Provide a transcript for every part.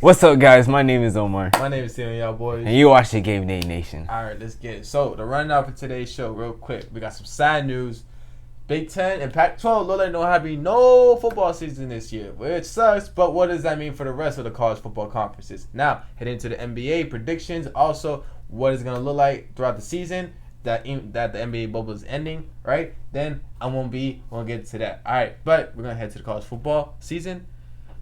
What's up, guys? My name is Omar. My name is Steven, y'all boys. And you watch the Game Day Nation. All right, let's get it. So, the rundown for today's show, real quick. We got some sad news. Big Ten and Pac-12 look like no having no football season this year, which sucks. But what does that mean for the rest of the college football conferences? Now, heading to the NBA predictions. Also, what it's gonna look like throughout the season. That the NBA bubble is ending, right? Then we'll get to that. All right, but we're gonna head to the college football season.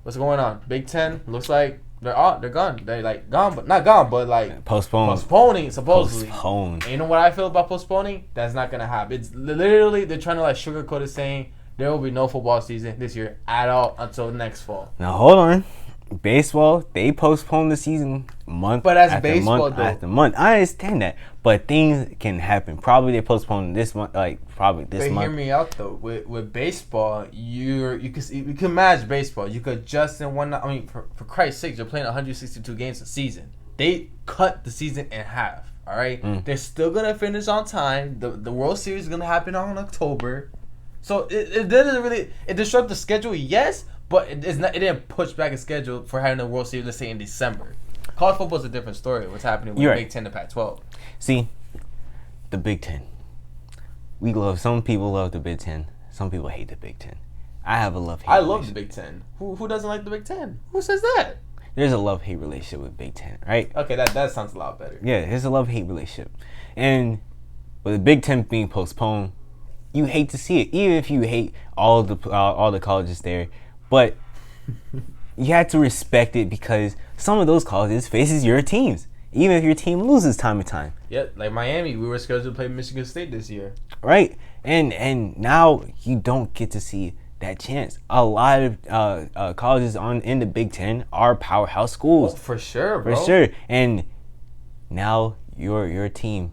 What's going on? Big Ten looks like they're gone. They're like gone, but not gone, but like postponing supposedly. And you know what I feel about postponing? That's not gonna happen. It's literally they're trying to like sugarcoat it, saying there will be no football season this year at all until next fall. Now hold on. Baseball, they postponed the season month after month. I understand that, but things can happen. Probably they postponed this month, month. Hear me out though. With baseball, you can match baseball. You could adjust in one. I mean, for Christ's sake, you're playing 162 games a season. They cut the season in half. All right, they're still gonna finish on time. The World Series is gonna happen on October, so it doesn't really disrupt the schedule. Yes. But it didn't push back a schedule for having the World Series, let's say, in December. College football is a different story. What's happening with Big Ten and Pac-12? See, the Big Ten. Some people love the Big Ten. Some people hate the Big Ten. I have a love-hate relationship. I love the Big Ten. Who doesn't like the Big Ten? Who says that? There's a love-hate relationship with Big Ten, right? Okay, that sounds a lot better. Yeah, there's a love-hate relationship. And with the Big Ten being postponed, you hate to see it. Even if you hate all the colleges there. But you have to respect it because some of those colleges faces your teams, even if your team loses time to time. Yeah, like Miami, we were scheduled to play Michigan State this year. Right, and now you don't get to see that chance. A lot of colleges in the Big Ten are powerhouse schools. Oh, for sure, bro. For sure, and now your team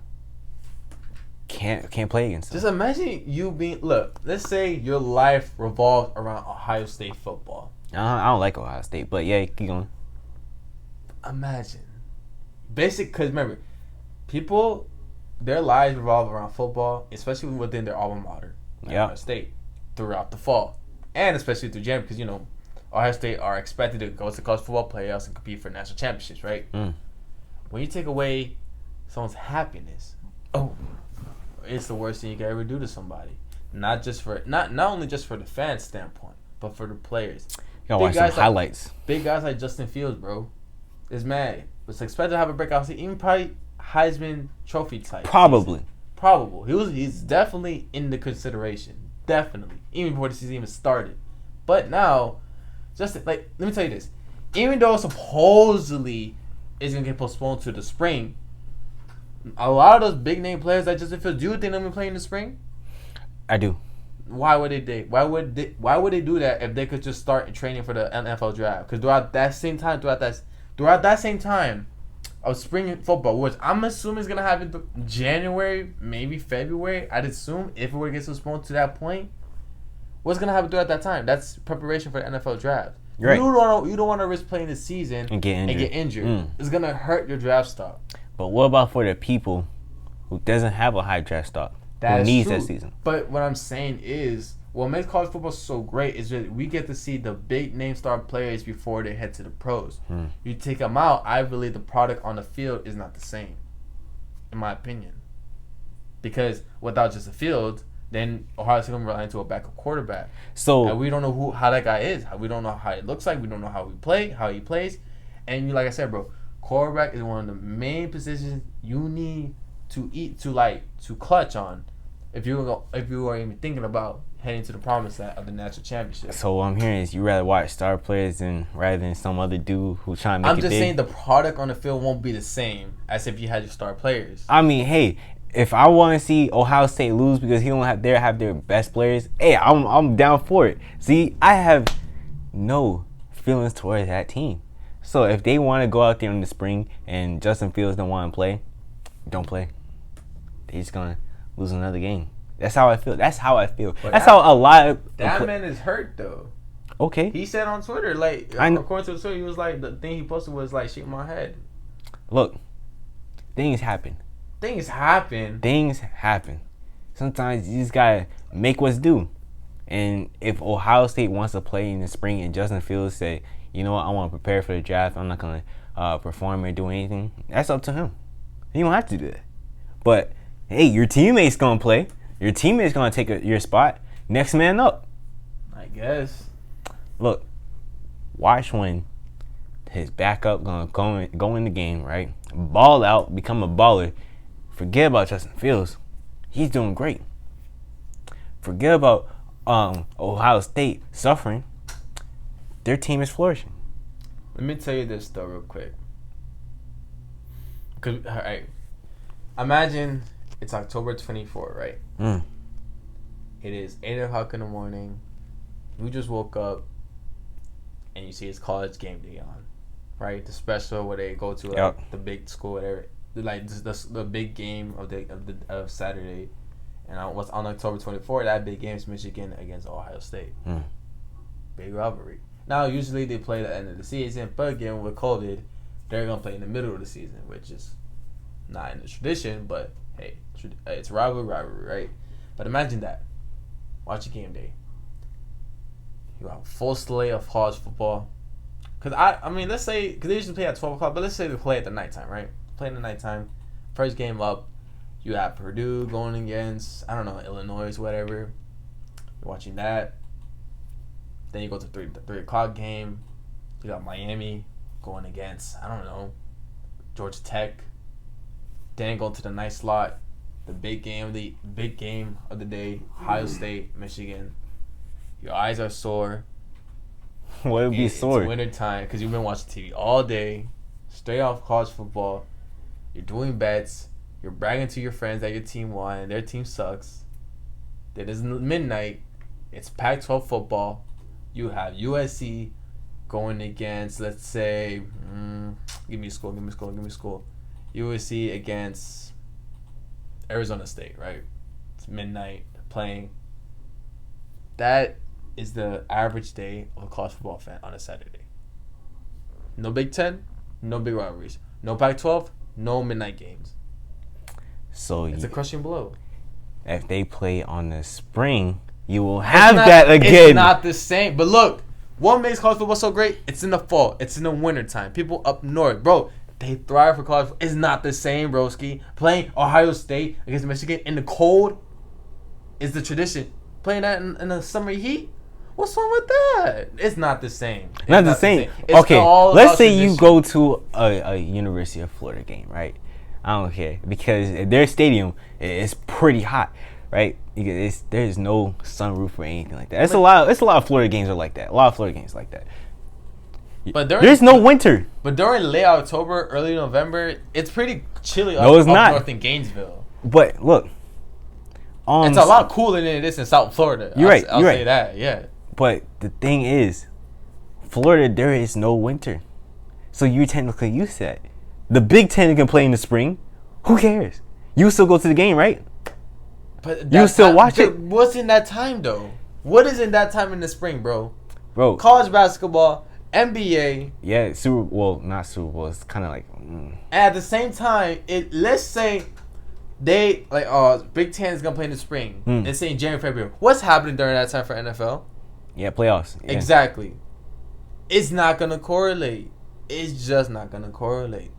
can't play against them. Just imagine you being let's say your life revolves around Ohio State football. I don't like Ohio State, but yeah, keep going. Imagine. Because remember, people, their lives revolve around football, especially within their alma mater, Ohio State, throughout the fall. And especially through January, because, Ohio State are expected to go to college football playoffs and compete for national championships, right? When you take away someone's happiness, it's the worst thing you can ever do to somebody. Not only just for the fan standpoint, but for the players. You gotta watch some highlights. Big guys like Justin Fields, bro, is mad. Was expected to have a breakout season, even probably Heisman Trophy type. Probably. He's definitely in the consideration. Definitely. Even before the season even started. But now, let me tell you this. Even though supposedly it's gonna get postponed to the spring, a lot of those big name players that Justin Fields, do you think they're gonna play in the spring? I do. Why would they? Why would they do that if they could just start training for the NFL draft? Because throughout that same time of spring football, which I'm assuming is gonna happen January, maybe February. I'd assume if it were to get postponed to that point, what's gonna happen throughout that time? That's preparation for the NFL draft. Right. You don't want to risk playing the season and get injured. It's gonna hurt your draft stock. But what about for the people who doesn't have a high draft stock? Who needs that season? But what I'm saying is, what makes college football so great is that we get to see the big name star players before they head to the pros. You take them out, I believe the product on the field is not the same, in my opinion. Because without just a field, then Ohio State will rely into a backup quarterback. And we don't know how that guy is. We don't know how he looks like. We don't know how he plays. And like I said, bro, quarterback is one of the main positions you need to clutch on if you are even thinking about heading to the promised land of the national championship. So what I'm hearing is you rather watch star players rather than some other dude who's trying to make I'm just saying the product on the field won't be the same as if you had your star players. I mean, hey, if I want to see Ohio State lose because he don't have their best players, hey, I'm down for it. See, I have no feelings towards that team. So if they want to go out there in the spring and Justin Fields don't want to play, don't play. They're just gonna lose another game. That's how I feel. That's how a lot of that man is hurt though. Okay. He said on Twitter, according to the story, he was like, the thing he posted was like, shake my head. Look, things happen. Sometimes you just gotta make what's due. And if Ohio State wants to play in the spring and Justin Fields say, you know what, I want to prepare for the draft. I'm not gonna perform or do anything. That's up to him. You don't have to do that. But hey, your teammate's gonna play. Your teammate's gonna take your spot. Next man up. I guess. Look, watch when his backup gonna go in the game, right? Ball out, become a baller. Forget about Justin Fields. He's doing great. Forget about Ohio State suffering. Their team is flourishing. Let me tell you this though, real quick. All right. Imagine it's October 24th, right? It is 8:00 in the morning. You just woke up, and you see it's college game day on, right? The special where they go to like, the big school, whatever, like the big game of Saturday, and what's on October 24th? That big game is Michigan against Ohio State. Big rivalry. Now usually they play at the end of the season, but again with COVID, they're gonna play in the middle of the season, which is not in the tradition, but hey, it's rivalry, right? But imagine that. Watch a game day. You have a full slate of college football. Because, I mean, let's say, because they usually play at 12 o'clock, but let's say they play at the nighttime, right? Play in the nighttime. First game up, you have Purdue going against, I don't know, Illinois, whatever. You're watching that. Then you go to the 3 o'clock game. You got Miami going against, I don't know, Georgia Tech. Then go to the night slot. The big game of the day, Ohio State, Michigan. Your eyes are sore. Why would be sore? It's winter time because you've been watching TV all day, straight off college football. You're doing bets. You're bragging to your friends that your team won and their team sucks. Then it's midnight. It's Pac-12 football. You have USC going against, let's say, give me a school. USC against Arizona State, right? It's midnight playing. That is the average day of a college football fan on a Saturday. No Big Ten, no big rivalries. No Pac-12, no midnight games. So it's a crushing blow. If they play on the spring, you will have that again. It's not the same. But look, what makes college football so great? It's in the fall. It's in the winter time. People up north, bro, they thrive for college football. It's not the same, broski. Playing Ohio State against Michigan in the cold is the tradition. Playing that in the summer heat? What's wrong with that? It's not the same. It's not the same. Okay, let's say you go to a University of Florida game, right? I don't care because their stadium is pretty hot, right? There's no sunroof or anything like that. It's a lot of Florida games are like that. A lot of Florida games like that. But there's no winter. But during late October, early November, it's pretty chilly up north in Gainesville. But look, it's a lot cooler than it is in South Florida. You're right. I'll say that, yeah. But the thing is, Florida, there is no winter. So you're technically used to that. The Big Ten can play in the spring. Who cares? You still go to the game, right? But you still watch it. What's in that time, though? What is in that time in the spring, bro? Bro. College basketball, NBA. Yeah, not Super Bowl. It's kind of like... And at the same time, let's say... Big Ten is gonna play in the spring. Let's say in January, February. What's happening during that time for NFL? Yeah, playoffs. Yeah. Exactly. It's not gonna correlate. It's just not gonna correlate.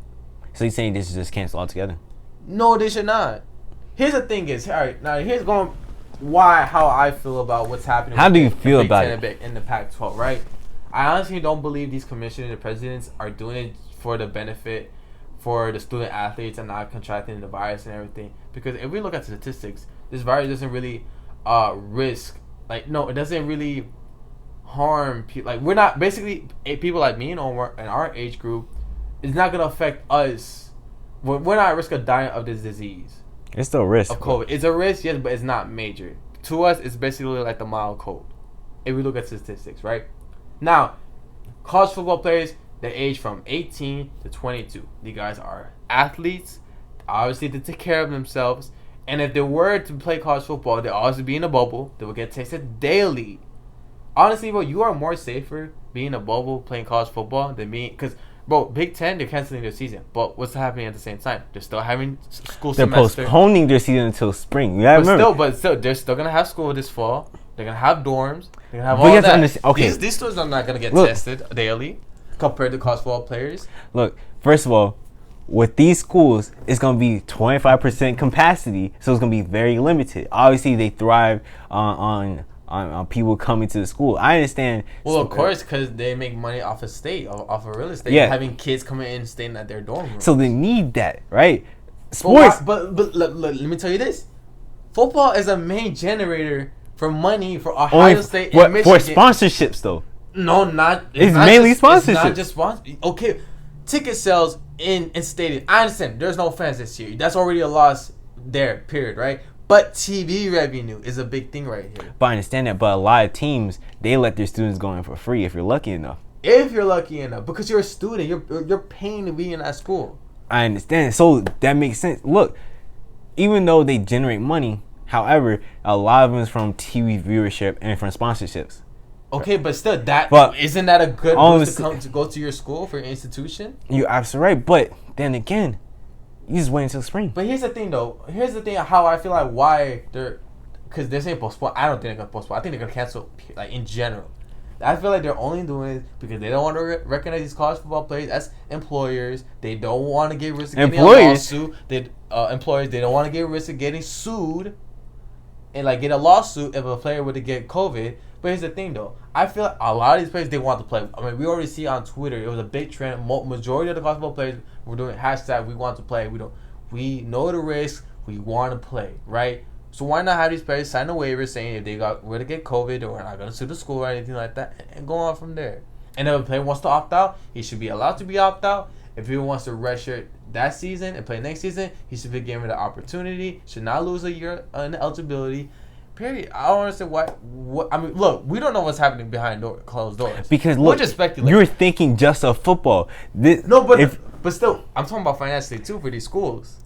So you're saying this is just canceled altogether? No, they should not. Here's the thing: all right, now here's how I feel about what's happening. How do you feel about it in the Pac-12? Right. I honestly don't believe these commissioners and presidents are doing it for the benefit for the student athletes and not contracting the virus and everything. Because if we look at statistics, this virus doesn't really risk. It doesn't really harm people. Like, we're not, basically, people like me and Omar in our age group, it's not going to affect us. We're not at risk of dying of this disease. It's still a risk. Of COVID. It's a risk, yes, but it's not major. To us, it's basically like the mild cold. If we look at statistics, right? Now, college football players, they age from 18 to 22. These guys are athletes. Obviously, they take care of themselves. And if they were to play college football, they'll always be in a bubble. They will get tested daily. Honestly, bro, you are more safer being in a bubble playing college football than being... Because, bro, Big Ten, they're canceling their season. But what's happening at the same time? They're still having school semester. They're postponing their season until spring. But still, they're still going to have school this fall. They're going to have dorms. They're going to have all that. Okay. These students are not going to get tested daily. compared to college football players. Look, first of all, with these schools, it's gonna be 25% capacity, so it's gonna be very limited. Obviously, they thrive on people coming to the school. I understand. Well, of course, because they make money off of off of real estate. Yeah. Having kids coming in and staying at their dorm room. So they need that, right? But, Sports. but let me tell you this: football is a main generator for money for Ohio Only State for and Michigan. sponsorships, though. No, not. It's not mainly just, It's not sponsorship. just sponsor. Okay, ticket sales in stadium. I understand. There's no fans this year. That's already a loss there. Period. Right. But TV revenue is a big thing right here. But I understand that. But a lot of teams, they let their students go in for free if you're lucky enough. If you're lucky enough, because you're a student, you're paying to be in that school. I understand. So that makes sense. Look, even though they generate money, however, a lot of them is from TV viewership and from sponsorships. Okay, but still, isn't that a good boost to go to your school for your institution? You're absolutely right. But then again, you just wait until spring. But here's the thing, though. Here's the thing: how I feel like why because they're saying postpone. I don't think they're gonna postpone. I think they're gonna cancel. Like in general, I feel like they're only doing it because they don't want to recognize these college football players as employers. They don't want to get risk of getting a lawsuit. Employers, they don't want to get risk of getting sued and like get a lawsuit if a player were to get COVID. But here's the thing, though. I feel like a lot of these players, they want to play. I mean, we already see on Twitter, it was a big trend. Majority of the college football players were doing hashtag, we want to play. We know the risk. We want to play, right? So why not have these players sign a waiver saying if they were to get COVID or we're not going to sue the school or anything like that and go on from there. And if a player wants to opt out, he should be allowed to be opt out. If he wants to redshirt that season and play next season, he should be given the opportunity. Should not lose a year in eligibility. Period. I don't understand what. I mean, look, we don't know what's happening behind closed doors. Because look, we're just speculating. You're thinking just of football. But still, I'm talking about financially too for these schools.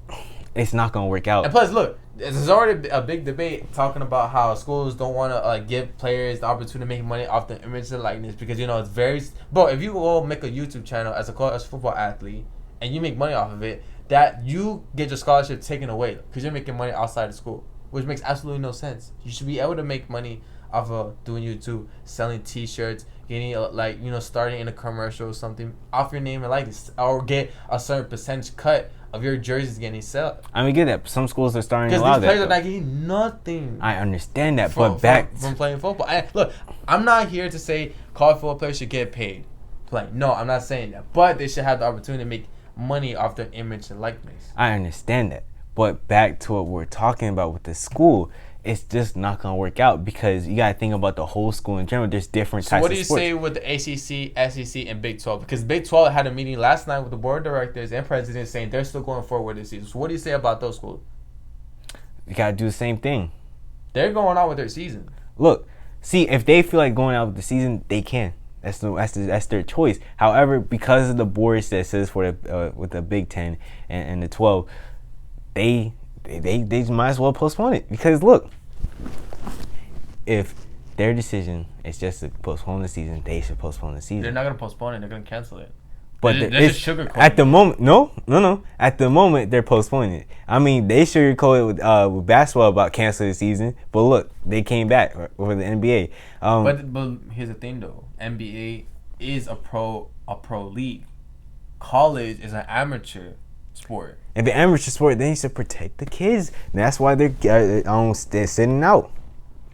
It's not gonna work out. And plus, look, there's already a big debate talking about how schools don't want to give players the opportunity to make money off the image and likeness because it's very. Bro, if you go make a YouTube channel as a college football athlete and you make money off of it, that you get your scholarship taken away because you're making money outside of school. Which makes absolutely no sense. You should be able to make money off of doing YouTube, selling T-shirts, getting starting in a commercial or something off your name and likeness, or get a certain percentage cut of your jerseys getting sold. I mean, get that. Some schools are starting to allow that. Because these players are not getting nothing. I understand that, from from playing football. Look, I'm not here to say college football players should get paid playing. No, I'm not saying that. But they should have the opportunity to make money off their image and likeness. I understand that. But back to what we're talking about with the school, it's just not going to work out because you got to think about the whole school in general. There's different types of sports. So what do you say with the ACC, SEC, and Big 12? Because Big 12 had a meeting last night with the board of directors and presidents saying they're still going forward this season. So what do you say about those schools? You got to do the same thing. They're going on with their season. Look, see, if they feel like going out with the season, they can. That's their choice. However, because of the board that says for the with the Big 10 and the 12, they might as well postpone it because look, if their decision is just to postpone the season, they should postpone the season. They're not gonna postpone it; they're gonna cancel it. But they're just sugarcoating at the moment. No. At the moment, they're postponing it. I mean, they sugarcoated with basketball about canceling the season, but look, they came back with the NBA. But here's the thing, though: NBA is a pro league. College is an amateur sport. If the amateur sport, they need to protect the kids. And that's why they're sitting out.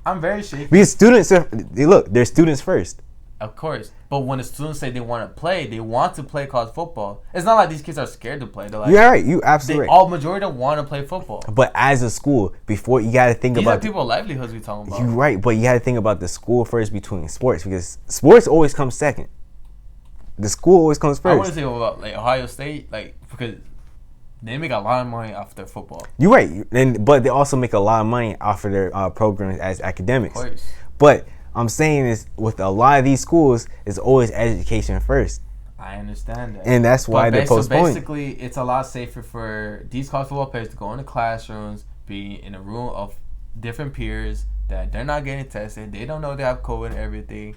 I'm very shaky. Because students they're students first. Of course. But when the students say they want to play college football. It's not like these kids are scared to play. They're like, you're right. You absolutely right. All majority of them want to play football. But as a school, before you got to think about these are people's livelihoods we talking about. You're right, but you got to think about the school first between sports because sports always comes second. The school always comes first. I want to say about like Ohio State, because they make a lot of money off their football. You're right, but they also make a lot of money off of their programs as academics. Of course. But I'm saying is with a lot of these schools, it's always education first. I understand that. And that's why they're postponing. So basically, it's a lot safer for these college football players to go in the classrooms, be in a room of different peers that they're not getting tested. They don't know they have COVID and everything.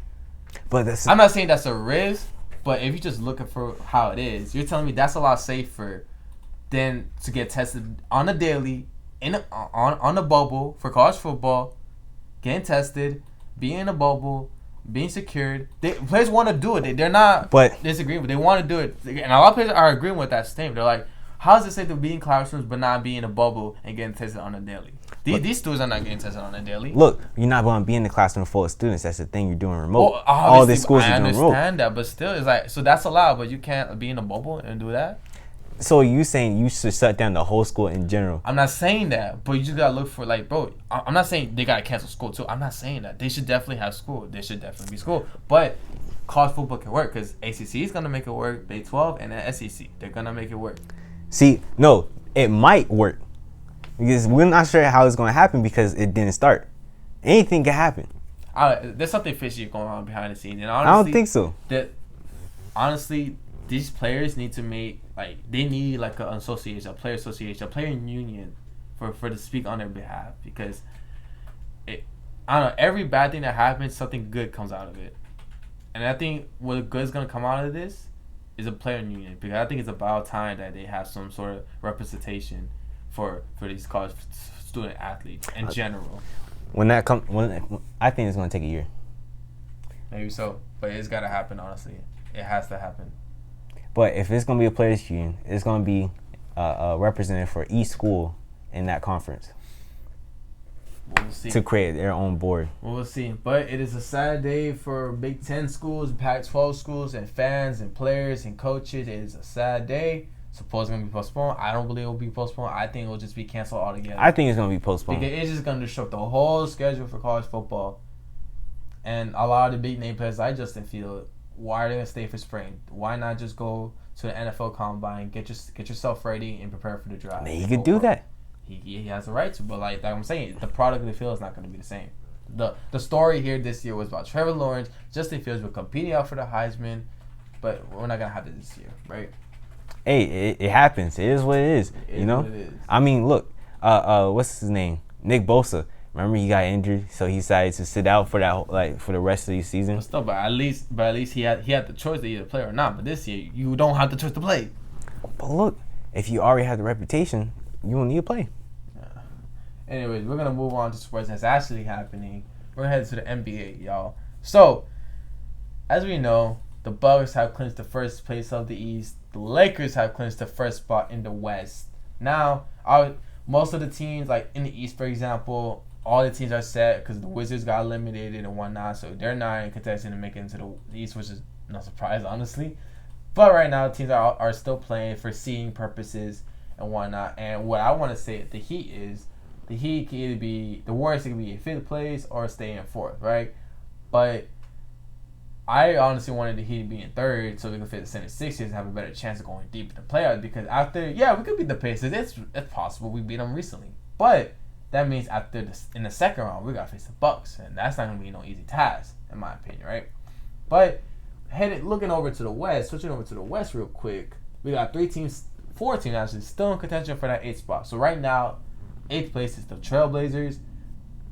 But I'm not saying that's a risk, but if you're just looking for how it is, you're telling me that's a lot safer than to get tested on a daily, on a bubble for college football, getting tested, being in a bubble, being secured. Players want to do it. They're not disagreeing, but they want to do it. And a lot of players are agreeing with that statement. They're like, how is it safe to be in classrooms but not be in a bubble and getting tested on a daily? These students are not getting tested on a daily. Look, you're not going to be in the classroom full of students. That's the thing. You're doing remote. Well, all these schools are doing remote. I understand that, but still, it's like, so that's allowed, but you can't be in a bubble and do that? So you saying you should shut down the whole school in general? I'm not saying that, but you just gotta look for, like, bro. I'm not saying they gotta cancel school too. I'm not saying that. They should definitely have school. They should definitely be school. But college football can work because ACC is gonna make it work. Big 12 and the SEC, they're gonna make it work. See, no, it might work because we're not sure how it's gonna happen because it didn't start. Anything can happen. There's something fishy going on behind the scenes, and honestly, I don't think so. Honestly, these players need to make. Like, they need like an association, a player union for to speak on their behalf, because I don't know, every bad thing that happens, something good comes out of it. And I think what good is going to come out of this is a player union, because I think it's about time that they have some sort of representation for these college student athletes in general. I think it's going to take a year. Maybe so, but it's got to happen, honestly. It has to happen. But if it's going to be a players' union, it's going to be a representative for each school in that conference. We'll see. To create their own board. We'll see. But it is a sad day for Big 10 schools, Pac-12 schools, and fans and players and coaches. It is a sad day. Supposedly going to be postponed. I don't believe it will be postponed. I think it will just be canceled altogether. I think it's going to be postponed. Because it's just going to disrupt the whole schedule for college football. And a lot of the big name players like Justin Fields, why are they gonna stay for spring? Why not just go to the NFL Combine, get yourself ready, and prepare for the draft? He could do that. He has a right to, but like I'm saying, the product of the field is not going to be the same. The story here this year was about Trevor Lawrence, Justin Fields were competing out for the Heisman, but we're not gonna have it this year, right? Hey, it happens. It is what it is. You know. It is. I mean, look, what's his name? Nick Bosa. Remember, he got injured, so he decided to sit out for the rest of the season. But at least he had the choice to either play or not. But this year, you don't have the choice to play. But look, if you already have the reputation, you don't need to play. Yeah. Anyways, we're gonna move on to sports that's actually happening. We're gonna head to the NBA, y'all. So, as we know, the Bucks have clinched the first place of the East. The Lakers have clinched the first spot in the West. Now, most of the teams, like in the East, for example, all the teams are set because the Wizards got eliminated and whatnot, so they're not in contention to make it into the East, which is no surprise, honestly. But right now, teams are still playing for seeding purposes and whatnot. And what I want to say, the Heat can either be the Warriors can be in 5th place or stay in 4th, right? But I honestly wanted the Heat to be in 3rd so we could fit the 76ers and have a better chance of going deep in the playoffs. Because we could beat the Pacers. It's possible. We beat them recently, but that means in the second round, we got to face the Bucks, and that's not going to be no easy task, in my opinion, right? But switching over to the West real quick, we got 4 teams actually still in contention for that 8th spot. So right now, 8th place is the Trailblazers.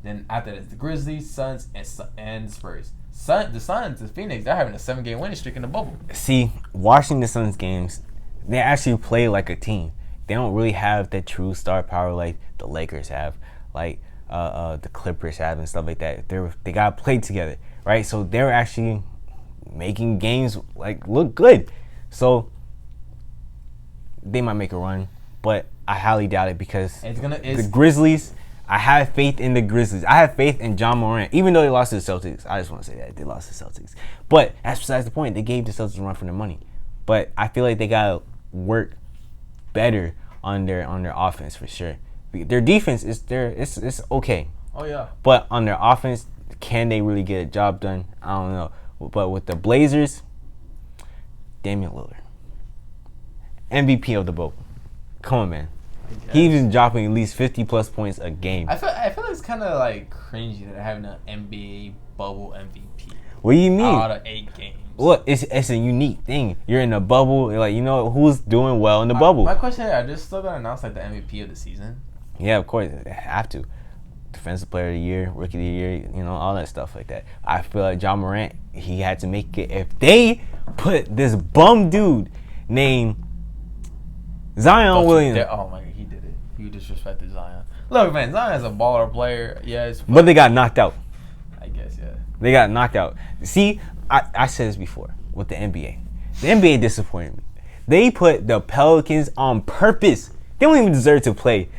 Then after that, it's the Grizzlies, Suns, and Spurs. The Suns, the Phoenix, they're having a 7-game winning streak in the bubble. See, watching the Suns games, they actually play like a team. They don't really have that true star power like the Lakers have, like the Clippers have and stuff like that. They got to play together, right? So they're actually making games look good. So they might make a run, but I highly doubt it because the Grizzlies. I have faith in the Grizzlies. I have faith in John Morant, even though they lost to the Celtics. I just want to say that they lost to the Celtics, but that's besides the point. They gave the Celtics a run for their money, but I feel like they gotta work better on their offense for sure. Their defense it's okay. Oh yeah. But on their offense, can they really get a job done? I don't know. But with the Blazers, Damian Lillard, MVP of the bubble. Come on, man. He's been dropping at least 50+ points a game. I feel like it's kind of like cringy that they're having an NBA bubble MVP. What do you mean? Out of 8 games. Well, it's a unique thing. You're in a bubble. Like, you know who's doing well in the bubble. My question is, are they still gonna announce like the MVP of the season? Yeah, of course they have to. Defensive Player of the Year, Rookie of the Year, you know, all that stuff like that. I feel like John Morant, he had to make it. If they put this bum dude named Zion Williams. Oh my God, he did it. You disrespected Zion. Look, man, Zion's a baller player. Yes, but they got knocked out. I guess, yeah. They got knocked out. See, I said this before with the NBA. The NBA disappointed me. They put the Pelicans on purpose. They don't even deserve to play.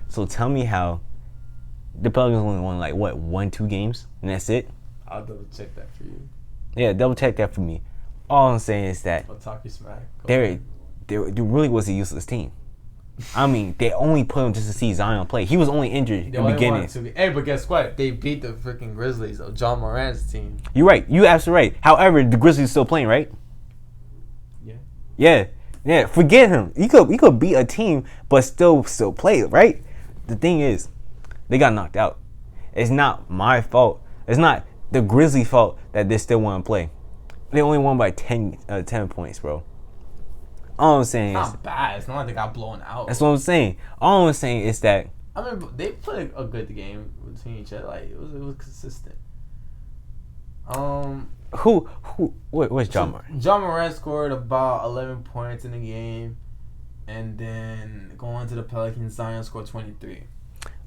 So tell me how the Pelicans only won like what 1-2 games and that's it. I'll double check that for you. Yeah, double check that for me. All I'm saying is that I'll talk you smack. they really was a useless team. I mean, they only put him just to see Zion play. He was only injured in the beginning. Hey, but guess what? They beat the freaking Grizzlies of John Moran's team. You're right. You absolutely right. However, the Grizzlies still playing, right? Yeah. Yeah. Forget him. You could beat a team, but still play, right? The thing is, they got knocked out. It's not my fault. It's not the Grizzlies' fault that they still want to play. They only won by 10 points, bro. All I'm saying It's is not bad. It's not like they got blown out. that's what I'm saying. All I'm saying is that I mean, they played a good game between each other. Like it was consistent. where's John Moran? John Moran scored about 11 points in the game, and then going to the Pelicans, Zion scored 23.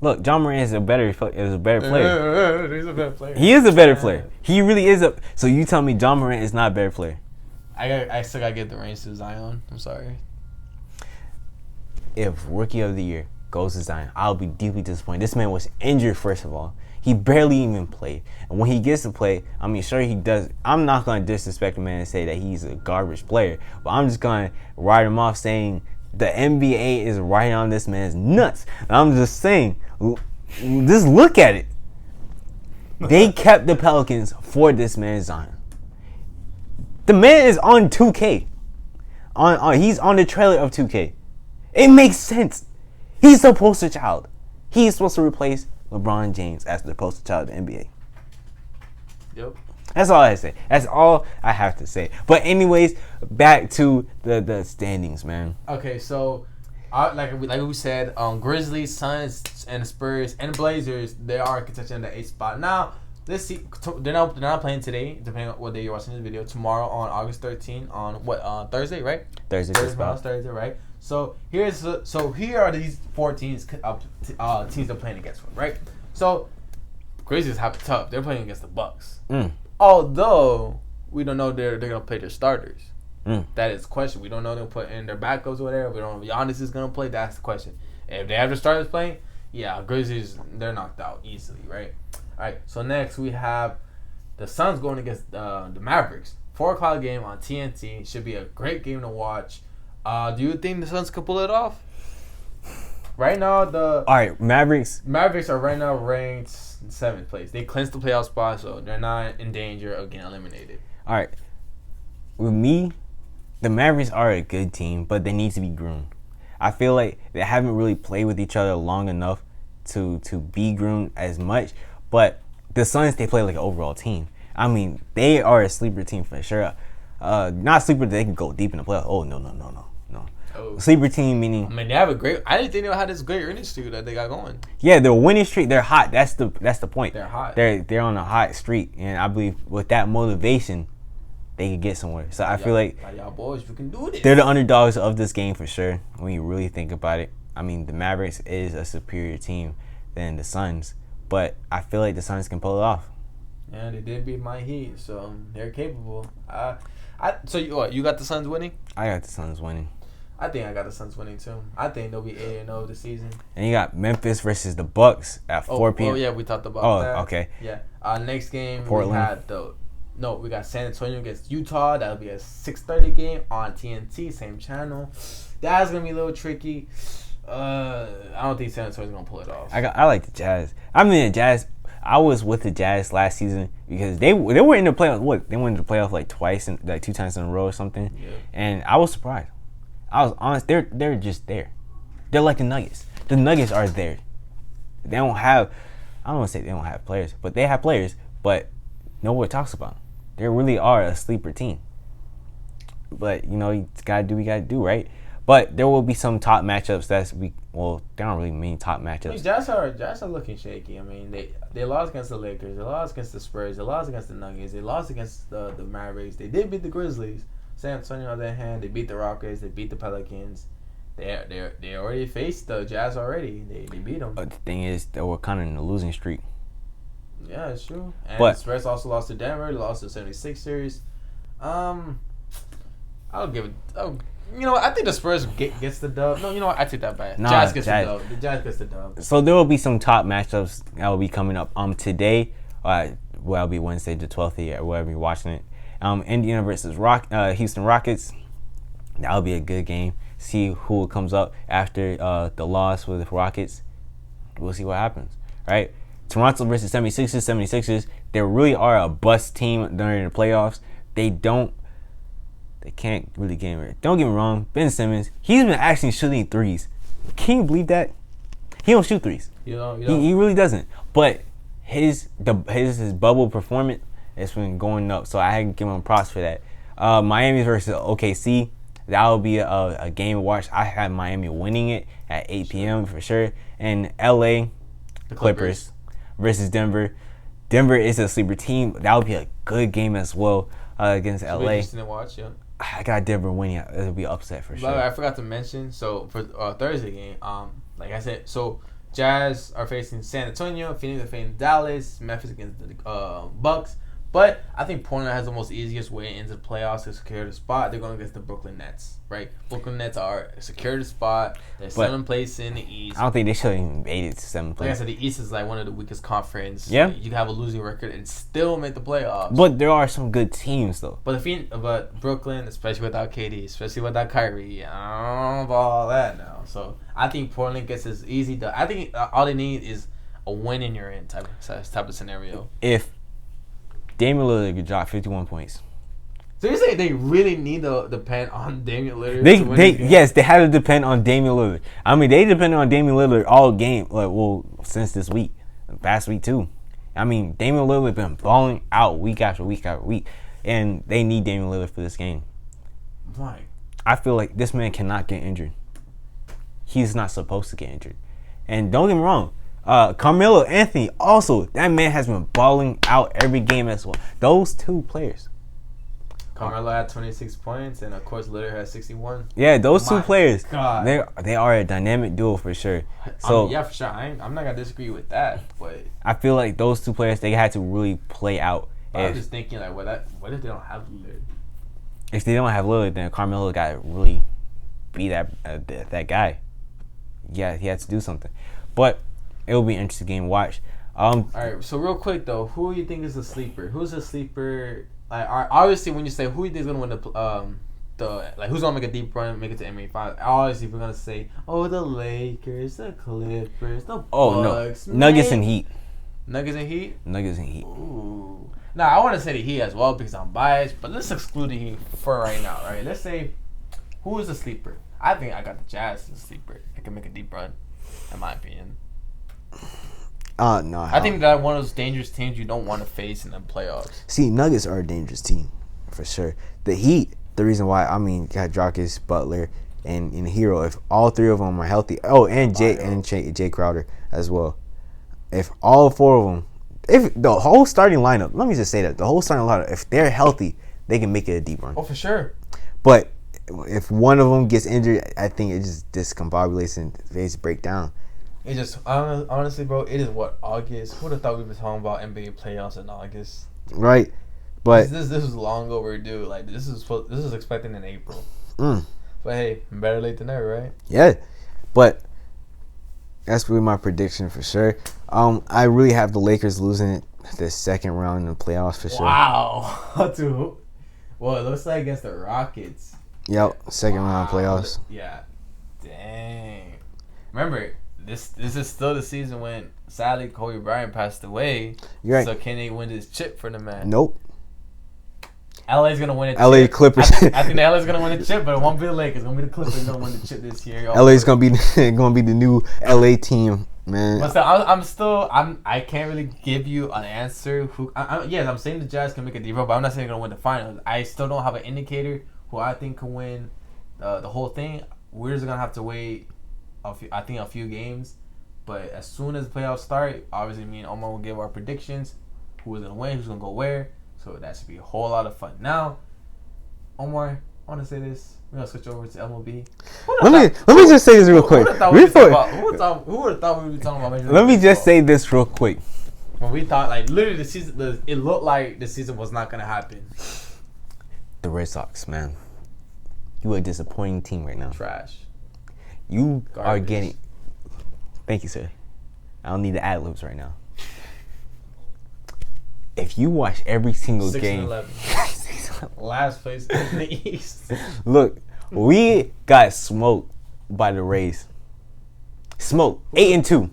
Look, John Moran is a better player. He's a better player. He is a better player. He really is a. So you tell me John Moran is not a better player? I still gotta give the reins to Zion. I'm sorry. If Rookie of the Year goes to Zion, I'll be deeply disappointed. This man was injured, first of all. He barely even played. And when he gets to play, I mean, sure he does. I'm not going to disrespect the man and say that he's a garbage player. But I'm just going to write him off saying the NBA is right on this man's nuts. And I'm just saying, just look at it. They kept the Pelicans for this man, Zion. The man is on 2K. He's on the trailer of 2K. It makes sense. He's the poster child. He's supposed to replace LeBron James as the poster child of the NBA. Yep. That's all I say. That's all I have to say. But anyways, back to the standings, man. Okay, so like we said, Grizzlies, Suns, and the Spurs and Blazers, they are contesting the 8th spot. Now, let's see. They're not playing today, depending on what day you're watching this video. Tomorrow on August 13th on what Thursday, right? Thursday, right? So here are these 4 teams teams they're playing against, right? So Grizzlies have it tough. They're playing against the Bucks. Although we don't know they're gonna play their starters. That is the question. We don't know they'll put in their backups or whatever. We don't know if Giannis is gonna play. That's the question. If they have their starters playing, yeah, Grizzlies, they're knocked out easily, right? All right. So next we have the Suns going against the Mavericks. 4:00 game on TNT. Should be a great game to watch. Do you think the Suns can pull it off? Right now, all right, Mavericks are right now ranked in 7th place. They clinched the playoff spot, so they're not in danger of getting eliminated. All right. With me, the Mavericks are a good team, but they need to be groomed. I feel like they haven't really played with each other long enough to be groomed as much. But the Suns, they play like an overall team. I mean, they are a sleeper team for sure. Not sleeper that they can go deep in the playoffs. Oh, no. Oh. Sleeper team meaning. I mean, they have a great. I didn't think they had this great winning streak that they got going. Yeah, the winning streak. They're hot. That's the point. They're hot. They're on a hot streak, and I believe with that motivation, they could get somewhere. So I feel like y'all boys, we can do this. They're the underdogs of this game for sure. When you really think about it, I mean, the Mavericks is a superior team than the Suns, but I feel like the Suns can pull it off. Yeah, they did beat my Heat, so they're capable. So you got the Suns winning? I got the Suns winning. I think I got the Suns winning too. I think they'll be 8-0 this season. And you got Memphis versus the Bucks at 4 p.m. Oh yeah, we talked about that. Oh, okay. Yeah. Next game Portland. we got San Antonio against Utah. That'll be a 6:30 game on TNT, same channel. That's gonna be a little tricky. I don't think San Antonio's gonna pull it off. I like the Jazz. I mean, the Jazz. I was with the Jazz last season because they were in the playoffs. What, they went to the playoffs like 2 times in a row or something. Yeah. And I was surprised. I was honest. They're just there. They're like the Nuggets. The Nuggets are there. They don't have. I don't want to say they don't have players, but they have players. But no one talks about them. They really are a sleeper team. But you gotta do what you gotta do, right? But there will be some top matchups they don't really mean top matchups. I mean, Jazz are looking shaky. I mean, they lost against the Lakers, they lost against the Spurs, they lost against the Nuggets, they lost against the Mavericks. They did beat the Grizzlies. San Antonio on the other hand, they beat the Rockets, they beat the Pelicans. They already faced the Jazz already. They beat them. The thing is, they were kind of in a losing streak. Yeah, it's true. And But- the Spurs also lost to Denver. They lost to the 76ers. I'll give it. Oh, you know what? I think the Spurs gets the dub. No, you know what? I take that back. Nah, Jazz gets Jazz. the dub. The Jazz gets the dub. So there will be some top matchups that will be coming up. Today, well, it'll be Wednesday the 12th or wherever you're watching it. Indiana versus Houston Rockets. That'll be a good game. See who comes up after the loss with the Rockets. We'll see what happens. Right? Toronto versus 76ers. 76ers, they really are a bust team during the playoffs. They can't really get it. Don't get me wrong. Ben Simmons, he's been actually shooting threes. Can you believe that? He don't shoot threes. You know. He really doesn't. But his bubble performance has been going up. So I had to give him props for that. Miami versus OKC. That will be a game to watch. I have Miami winning it at 8 p.m. for sure. And LA, the Clippers versus Denver. Denver is a sleeper team. That would be a good game as well against It'll be LA. interesting to watch, yeah. I got Denver winning. It'll be upset for But sure. I forgot to mention. So for Thursday game, like I said, so Jazz are facing San Antonio, Phoenix are facing Dallas, Memphis against the Bucks. But I think Portland has the most easiest way into the playoffs to secure the spot. They're going against the Brooklyn Nets, right? Brooklyn Nets are secured the spot. They're 7th place in the East. I don't think they should have even made it to 7th Like I place. said, the East is like one of the weakest conference. Yeah. You can have a losing record and still make the playoffs. But there are some good teams though. But Brooklyn, especially without KD, especially without Kyrie, I don't know about all that now. So I think Portland gets this easy. I think all they need is a win and you're in type of scenario. If Damian Lillard could drop 51 points. So you say they really need to depend on Damian Lillard? to win this game? Yes, they had to depend on Damian Lillard. I mean, they depended on Damian Lillard all game. Since this week, past week too. I mean, Damian Lillard been balling out week after week after week, and they need Damian Lillard for this game. Right. I feel like this man cannot get injured. He's not supposed to get injured. And don't get me wrong, Carmelo Anthony also, that man has been balling out every game as well. Those two players. Carmelo had 26 points, and of course Lillard had 61. Yeah, those two My players. God. They are a dynamic duo for sure. So Yeah, for sure. I'm not gonna disagree with that, but I feel like those two players, they had to really play out. I'm just thinking like, what if they don't have Lillard? If they don't have Lillard, then Carmelo got to really be that guy. Yeah, he had to do something. But it will be an interesting game to watch. All right, so real quick though, who do you think is the sleeper? Who's the sleeper? Like, obviously, when you say who do you think is gonna win who's gonna make a deep run, make it to NBA Finals? Obviously, we're gonna say, the Lakers, the Clippers, the Bucks. No, Nuggets man. and Heat. Nuggets and Heat. Nuggets and Heat. Ooh. Now I want to say the Heat as well because I'm biased, but let's exclude the Heat for right now, right? Let's say who is the sleeper? I think I got the Jazz as a sleeper. They can make a deep run, in my opinion. No. I think that one of those dangerous teams you don't want to face in the playoffs. See, Nuggets are a dangerous team for sure. The Heat, the reason why, got Dragic, Butler, and Hero. If all three of them are healthy, and Jay Crowder as well. If all four of them, if the whole starting lineup, let me just say that the whole starting lineup, if they're healthy, they can make it a deep run. Oh, for sure. But if one of them gets injured, I think it just discombobulates and they just break down. It just honestly, bro. It is August. Who would have thought we'd be talking about NBA playoffs in August? Right, but this was long overdue. Like this is expected in April. But hey, better late than never, right? Yeah, but that's really my prediction for sure. I really have the Lakers losing it the second round in the playoffs for sure. Wow. Dude. Well, it looks like against the Rockets. Yep, second round playoffs. Yeah. Dang. Remember, this is still the season when sadly Kobe Bryant passed away. You're right. So can they win this chip for the man? Nope. LA's gonna win it. LA Clippers. I think the LA's gonna win the chip, but it won't be the Lakers. It's gonna be the Clippers gonna win the chip this year. LA's gonna be the new LA team, man. But still, I can't really give you an answer. Yes, I'm saying the Jazz can make a deep run, but I'm not saying they're gonna win the finals. I still don't have an indicator who I think can win the whole thing. We're just gonna have to wait. I think a few games, but as soon as the playoffs start, obviously me and Omar will give our predictions. Who is gonna win? Who's gonna go where? So that should be a whole lot of fun. Now, Omar, I want to say this. We're gonna switch over to MLB. Let me just say this real quick. Who would have thought we would be talking about Major League Let me just Baseball? say this real quick. When we thought, like, literally the season, it looked like the season was not gonna happen. The Red Sox, man. You are a disappointing team right now. Trash. You are Garbage. getting. Thank you, sir. I don't need the ad libs right now. If you watch every single 6 game, and 11. Last place in the East. look, we got smoked by the Rays. Smoked 8-2.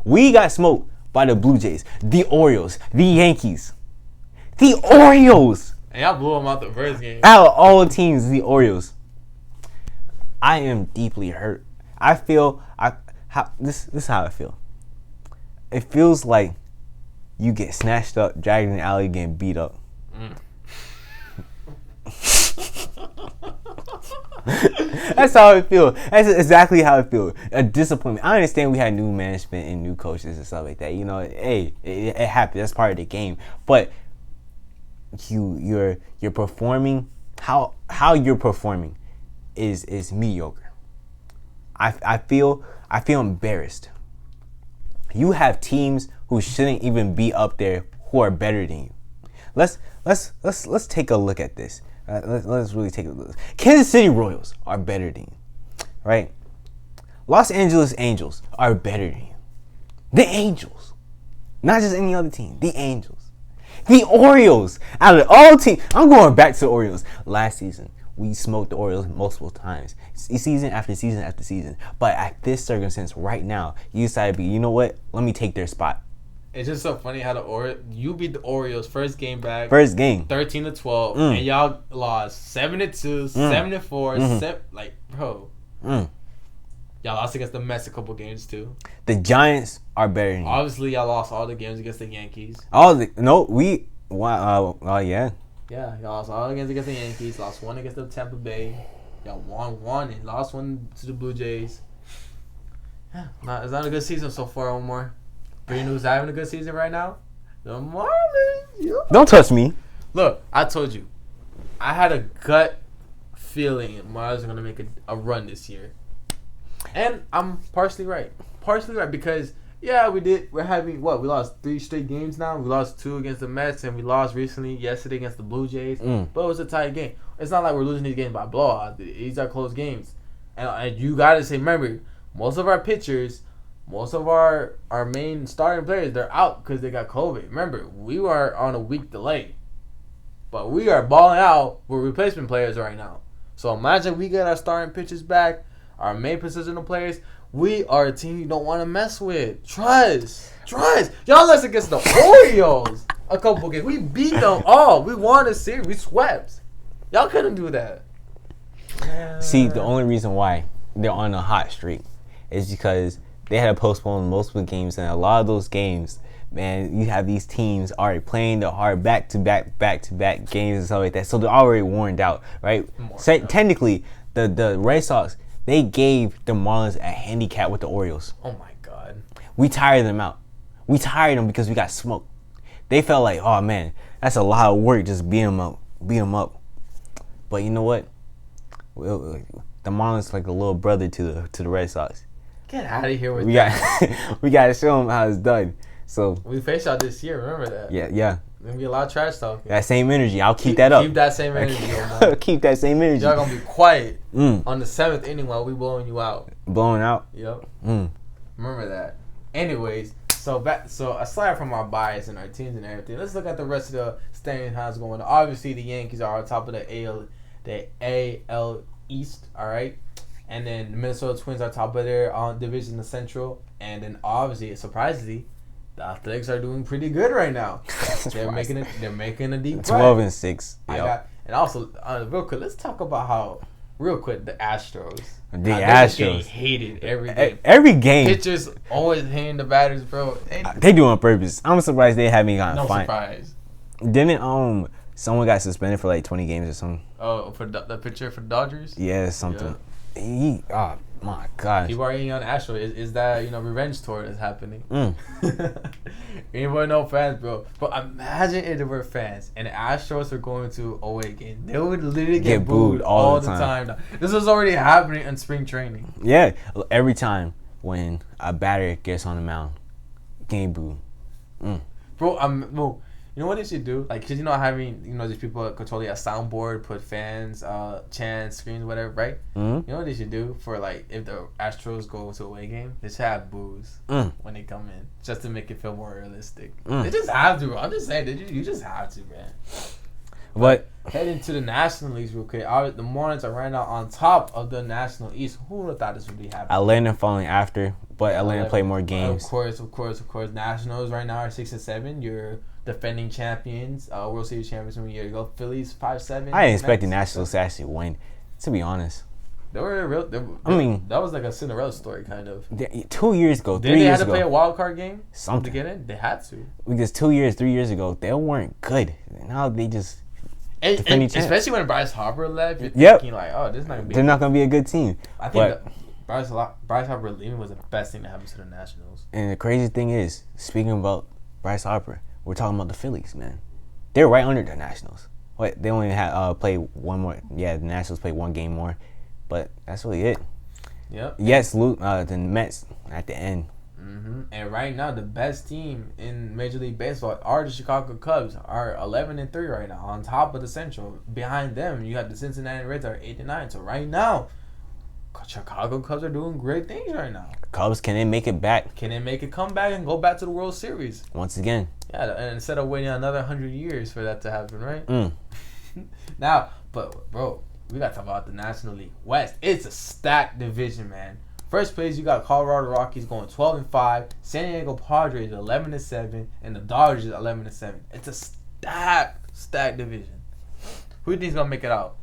We got smoked by the Blue Jays, the Orioles, the Yankees, the Orioles. And y'all blew them out the first game. Out of all teams, the Orioles. I am deeply hurt. I feel this is how I feel. It feels like you get snatched up, dragged in the alley, getting beat up. That's how I feel. That's exactly how I feel. A disappointment. I understand we had new management and new coaches and stuff like that. You know, hey, it happened. That's part of the game. But you're performing. How you're performing is mediocre. I feel embarrassed. You have teams who shouldn't even be up there who are better than you. Let's take a look at this. Let's really take a look. Kansas City Royals are better than you, right? Los Angeles Angels are better than you. The Angels, not just any other team. The Angels, the Orioles. Out of all teams, I'm going back to the Orioles. Last season, we smoked the Orioles multiple times, season after season after season. But at this circumstance right now, you decided to be, you know what? Let me take their spot. It's just so funny how you beat the Orioles first game back. First game. 13-12. And y'all lost 7-2, 7-4, like, bro. Y'all lost against the Mets a couple games too. The Giants are better than you. Obviously, y'all lost all the games against the Yankees. Yeah. Yeah, y'all lost all the games against the Yankees. Lost one against the Tampa Bay. Y'all won one and lost one to the Blue Jays. Yeah, it's not a good season so far, Omar. But who's having a good season right now? The Marlins. Yeah. Don't touch me. Look, I told you. I had a gut feeling Marlins are going to make a run this year. And I'm partially right. Because, yeah, we're having, we lost 3 straight games now. We lost 2 against the Mets, and we lost yesterday against the Blue Jays. But it was a tight game. It's not like we're losing these games by blowout. These are close games. And you got to say, remember, most of our pitchers, most of our main starting players, they're out because they got COVID. Remember, we were on a week delay. But we are balling out with replacement players right now. So imagine we get our starting pitchers back, our main positional players. We are a team you don't want to mess with. Trust. Y'all lost against the Orioles a couple games. We beat them all. We won a series. We swept. Y'all couldn't do that. See, the only reason why they're on a hot streak is because they had to postpone multiple games, and a lot of those games, man, you have these teams already playing the hard back-to-back games and stuff like that, so they're already worn out, right? Technically, the Red Sox, they gave the Marlins a handicap with the Orioles. Oh my God. We tired them out. We tired them because we got smoked. They felt like, oh man, that's a lot of work just beat them up. But you know what? The Marlins like a little brother to the Red Sox. Get out of here with we that. We got to show them how it's done. So we faced y'all this year. Remember that? Yeah. There's gonna be a lot of trash talking. That same energy. I'll keep that up. Keep that same energy. Keep that same energy. Y'all gonna be quiet on the 7th inning while we blowing you out. Blowing out. Yep. Remember that. Anyways, so aside from our bias and our teams and everything, let's look at the rest of the standings. How's going? Obviously, the Yankees are on top of the AL East. All right. And then the Minnesota Twins are top of their division, the Central. And then obviously, surprisingly, the Athletics are doing pretty good right now. They're making a deep run. 12-6. And also, real quick, let's talk about how the Astros. The Astros getting hated every game. Every game. Pitchers always hitting the batters, bro. They do it on purpose. I'm surprised they haven't gotten fined. No surprise. Didn't someone got suspended for like 20 games or something? Oh, for the pitcher for the Dodgers? Yeah, something. Yeah. Oh my gosh. People are eating on Astro. Is that revenge tour that's happening? Anybody know fans, bro? But imagine if there were fans and the Astros were going to away game. They would literally get booed all the time. This was already happening in spring training. Yeah, every time when a batter gets on the mound, game booed. Bro, bro, you know what they should do? Like, cause having these people controlling a soundboard, put fans, chants, screens, whatever, right? Mm-hmm. You know what they should do for like if the Astros go to a away game? They should have boos when they come in, just to make it feel more realistic. They just have to, bro. I'm just saying, you just have to, man. But heading to the National Leagues real quick. The Marlins are right now on top of the National East. Who would have thought this would be happening? Atlanta falling after, but Atlanta play more games. Of course. Nationals right now are 6-7. You're defending champions, World Series champions from a year ago. Phillies 5-7. I didn't expect the Nationals to actually win, to be honest. They were real. That was like a Cinderella story, kind of. 2 years ago, 3 Did they years have to ago, play a wild card game something to get in? They had to. Because 3 years ago, they weren't good. Now they just and especially when Bryce Harper left, you're thinking like, oh, this is not gonna be. They're not gonna be a good team. I think Bryce Harper leaving was the best thing that happened to the Nationals. And the crazy thing is, speaking about Bryce Harper, we're talking about the Phillies, man. They're right under the Nationals. What, they only had play one more. Yeah, the Nationals played one game more, but that's really it. Yep. Yes, the Mets at the end. Mm-hmm. And right now, the best team in Major League Baseball are the Chicago Cubs, are 11-3 right now, on top of the Central. Behind them, you have the Cincinnati Reds are 8-9. So right now, Chicago Cubs are doing great things right now. Cubs, can they make it back? Can they make a comeback and go back to the World Series once again? Yeah, and instead of waiting another 100 years for that to happen, right? Now, but bro, we got to talk about the National League West. It's a stacked division, man. First place, you got Colorado Rockies going 12-5, San Diego Padres 11-7, and the Dodgers 11-7. It's a stacked division. Who do you think is gonna make it out?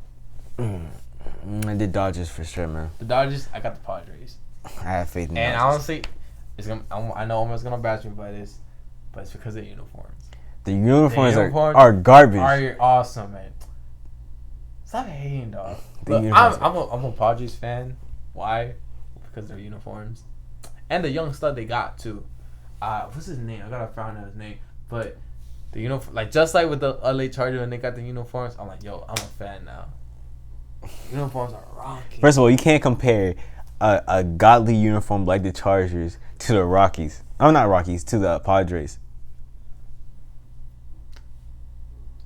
The Dodgers for sure, man. The Dodgers. I got the Padres. I have faith in the And Dodgers. honestly, I know Omar's gonna bash me by this, but it's because of the uniforms. The uniforms are garbage. Are awesome, man. Stop hating, dog. Look, I'm a Padres fan. Why? Because their uniforms and the young stud they got too. What's his name? I gotta find out his name. But the uniform, like just like with the LA Chargers when they got the uniforms, I'm like, yo, I'm a fan now. Uniforms are rocking. First of all, you can't compare a godly uniform like the Chargers to the Rockies. I'm not Rockies, to the Padres.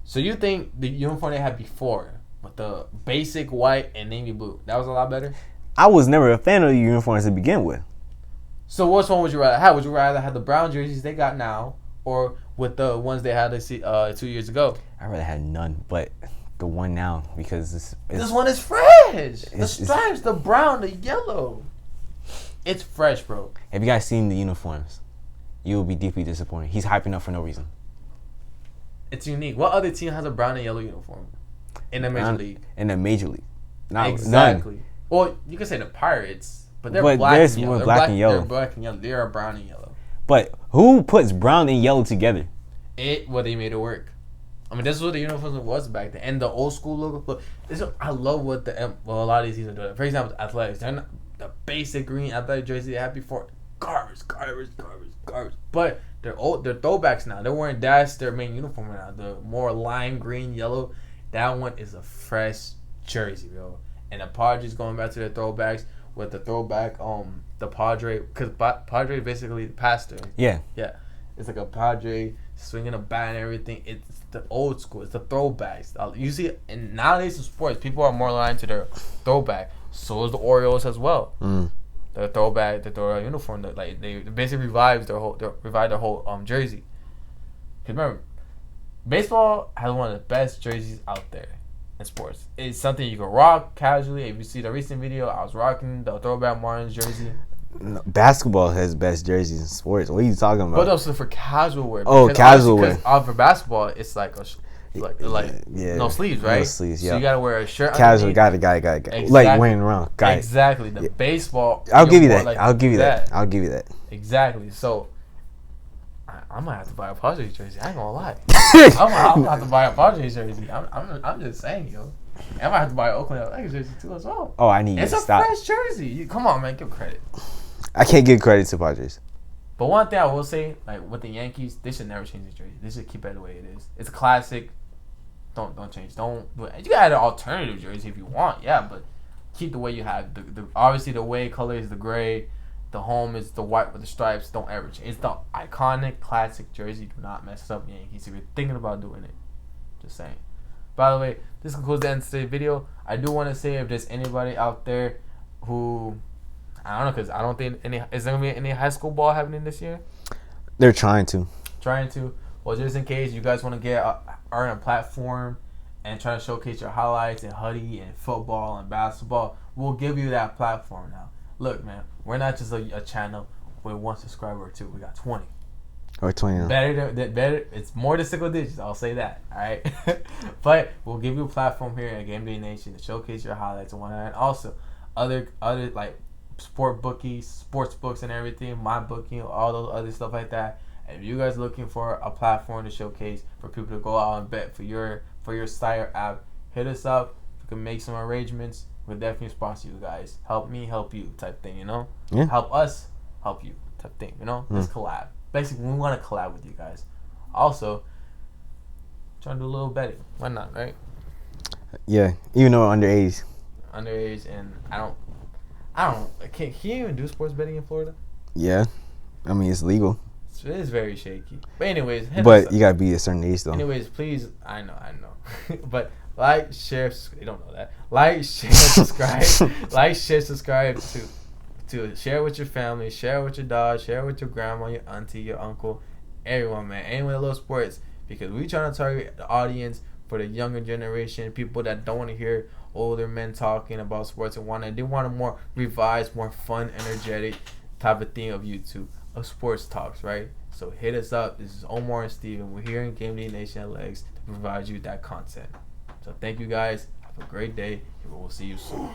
So you think the uniform they had before, with the basic white and navy blue, that was a lot better? I was never a fan of the uniforms to begin with. So which one would you rather have? Would you rather have the brown jerseys they got now, or with the ones they had 2 years ago? I'd rather have none, but the one now, because this one is fresh. The stripes, the brown, the yellow. It's fresh, bro. Have you guys seen the uniforms? You will be deeply disappointed. He's hyping up for no reason. It's unique. What other team has a brown and yellow uniform in the Major League? In the Major League. Exactly. None. Well, you can say the Pirates, but they're but black there's and more yellow. black and yellow. They're black and yellow. They're brown and yellow. But who puts brown and yellow together? They made it work. I mean, this is what the uniforms was back then. And the old school look. I love what a lot of these teams are doing. For example, the Athletics. They're not the basic green athletic jersey they had before. Garbage. But they're throwbacks now. They're wearing that's their main uniform now. The more lime green, yellow. That one is a fresh jersey, bro. And the Padres going back to their throwbacks with the throwback, the Padre, because Padre basically the pastor. Yeah. It's like a Padre swinging a bat and everything. It's the old school. It's the throwbacks. You see, and nowadays in sports, people are more aligned to their throwback. So is the Orioles as well. The throwback uniform. They basically revived their whole jersey. Because remember, baseball has one of the best jerseys out there in sports. It's something you can rock casually. If you see the recent video, I was rocking the throwback Marlins jersey. No, basketball has best jerseys in sports. What are you talking about? But also for casual wear. Oh, casual wear. Because for basketball, it's like no sleeves, right? No sleeves, yeah. So you gotta wear a shirt. Casual, got it. Exactly. Like wearing around, got exactly. The baseball. I'll give you that. I'll give you that. Exactly. So I might have to buy a Padres jersey. I ain't gonna lie. I'm gonna have to buy a Padres jersey. I'm just saying, yo. I might have to buy an Oakland Athletics jersey too as well. Oh, I need you to stop. It's a fresh jersey. Come on, man. Give credit. I can't give credit to Padres. But one thing I will say, like with the Yankees, they should never change the jersey. They should keep it the way it is. It's a classic. Don't change. Don't do it. You can add an alternative jersey if you want, yeah, but keep the way you have. The obviously the way color is the gray, The home is the white with the stripes. Don't ever change. It's the iconic, classic jersey. Do not mess up, Yankees. If you're thinking about doing it, just saying. By the way, this concludes the end of today's video. I do want to say if there's anybody out there who, I don't know, because I don't think is there gonna be any high school ball happening this year? They're trying to. Well, just in case you guys want to earn a platform and try to showcase your highlights in hoodie and football and basketball, we'll give you that platform now. Look, man, we're not just a channel with 1 subscriber or 2. We got 20. Or 20. Better. It's more than single digits. I'll say that. All right. But we'll give you a platform here at Game Day Nation to showcase your highlights and whatnot. And also, other like sports books and everything, my booking, all those other stuff like that. And if you guys are looking for a platform to showcase for people to go out and bet for your site or app, hit us up. We can make some arrangements. We'll definitely sponsor you guys. Help me, help you type thing, you know? Yeah. Help us, help you type thing, you know? Let's collab. Basically, we want to collab with you guys. Also, trying to do a little betting. Why not, right? Yeah, even though we're underage. And can you even do sports betting in Florida? Yeah. I mean, it's legal. It is very shaky. But anyways. But you got to be a certain age, though. Anyways, please. I know. But like, share, you don't know that. Like, share, subscribe. Subscribe to share with your family, share with your dog, share with your grandma, your auntie, your uncle, everyone, man. Anyone that loves sports, because we trying to target the audience for the younger generation, people that don't want to hear older men talking about sports and they want a more revised, more fun, energetic type of thing of YouTube, of sports talks, right? So hit us up. This is Omar and Steven. We're here in Game Day Nation at Legs to provide you that content. So thank you guys. Have a great day, and we'll see you soon.